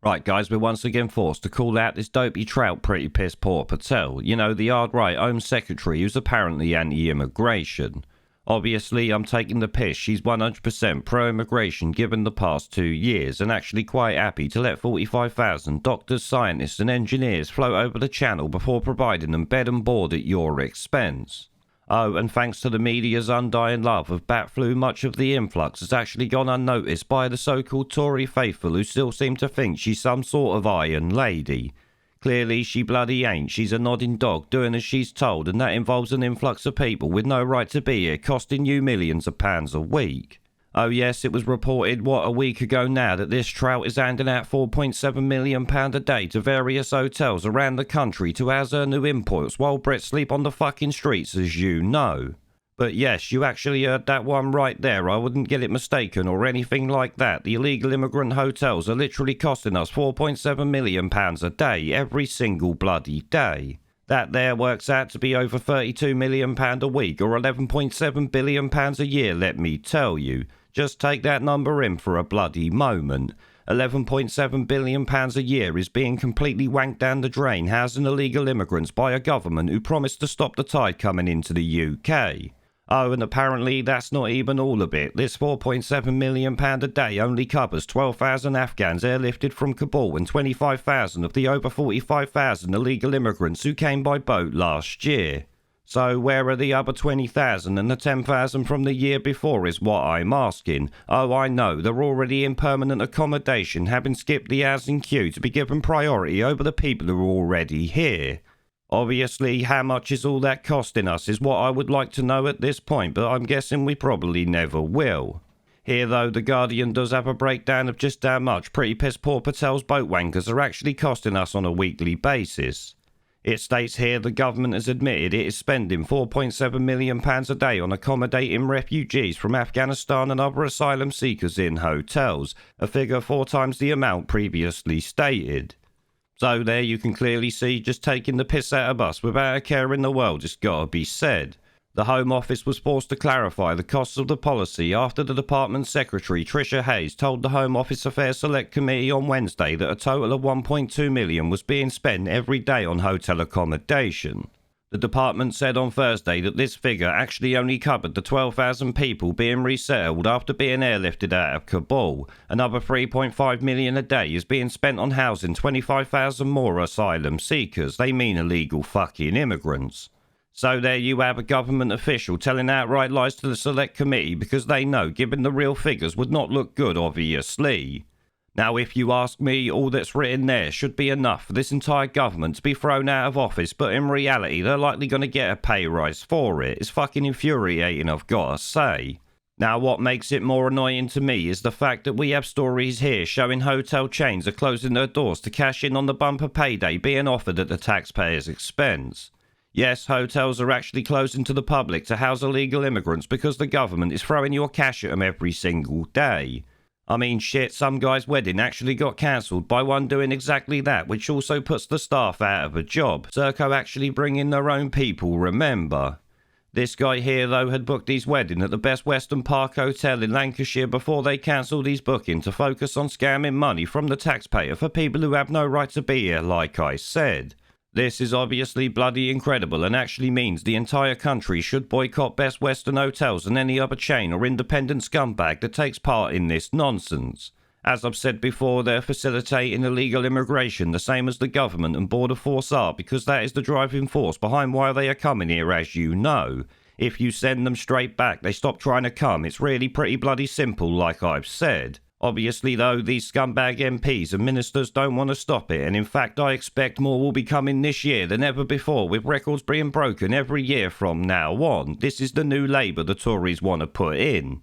Right, guys, we're once again forced to call out this dopey trout Priti Patel. You know, the hard-right Home Secretary who's apparently anti-immigration. Obviously, I'm taking the piss. She's 100% pro-immigration given the past 2 years, and actually quite happy to let 45,000 doctors, scientists and engineers float over the channel before providing them bed and board at your expense. Oh, and thanks to the media's undying love of bat flu, much of the influx has actually gone unnoticed by the so-called Tory faithful who still seem to think she's some sort of iron lady. Clearly she bloody ain't. She's a nodding dog doing as she's told, and that involves an influx of people with no right to be here, costing you millions of pounds a week. Oh yes, it was reported, a week ago now, that this trout is handing out £4.7 million a day to various hotels around the country to house her new imports while Brits sleep on the fucking streets, as you know. But yes, you actually heard that one right there. I wouldn't get it mistaken or anything like that. The illegal immigrant hotels are literally costing us £4.7 million a day, every single bloody day. That there works out to be over £32 million a week, or £11.7 billion a year, let me tell you. Just take that number in for a bloody moment. £11.7 billion a year is being completely wanked down the drain housing illegal immigrants by a government who promised to stop the tide coming into the UK. Oh, and apparently that's not even all of it. This £4.7 million a day only covers 12,000 Afghans airlifted from Kabul and 25,000 of the over 45,000 illegal immigrants who came by boat last year. So where are the other 20,000 and the 10,000 from the year before is what I'm asking. Oh, I know, they're already in permanent accommodation, having skipped the housing queue to be given priority over the people who are already here. Obviously, how much is all that costing us is what I would like to know at this point, but I'm guessing we probably never will. Here, though, The Guardian does have a breakdown of just how much Priti Patel's boat wankers are actually costing us on a weekly basis. It states here the government has admitted it is spending £4.7 million a day on accommodating refugees from Afghanistan and other asylum seekers in hotels, a figure 4 times the amount previously stated. So there you can clearly see just taking the piss out of us without a care in the world, it's gotta be said. The Home Office was forced to clarify the costs of the policy after the Department Secretary Tricia Hayes told the Home Office Affairs Select Committee on Wednesday that a total of £1.2 million was being spent every day on hotel accommodation. The department said on Thursday that this figure actually only covered the 12,000 people being resettled after being airlifted out of Kabul. Another £3.5 million a day is being spent on housing 25,000 more asylum seekers. They mean illegal fucking immigrants. So there you have a government official telling outright lies to the Select Committee because they know, given the real figures, would not look good, obviously. Now, if you ask me, all that's written there should be enough for this entire government to be thrown out of office, but in reality, they're likely going to get a pay rise for it. It's fucking infuriating, I've got to say. Now, what makes it more annoying to me is the fact that we have stories here showing hotel chains are closing their doors to cash in on the bumper payday being offered at the taxpayers' expense. Yes, hotels are actually closing to the public to house illegal immigrants because the government is throwing your cash at them every single day. I mean, shit, some guy's wedding actually got cancelled by one doing exactly that, which also puts the staff out of a job. Serco actually bring in their own people, remember. This guy here, though, had booked his wedding at the Best Western Park Hotel in Lancashire before they cancelled his booking to focus on scamming money from the taxpayer for people who have no right to be here, like I said. This is obviously bloody incredible and actually means the entire country should boycott Best Western Hotels and any other chain or independent scumbag that takes part in this nonsense. As I've said before, they're facilitating illegal immigration the same as the government and Border Force are, because that is the driving force behind why they are coming here, as you know. If you send them straight back, they stop trying to come. It's really pretty bloody simple, like I've said. Obviously, though, these scumbag MPs and ministers don't want to stop it, and in fact I expect more will be coming this year than ever before, with records being broken every year from now on. This is the new Labour the Tories want to put in.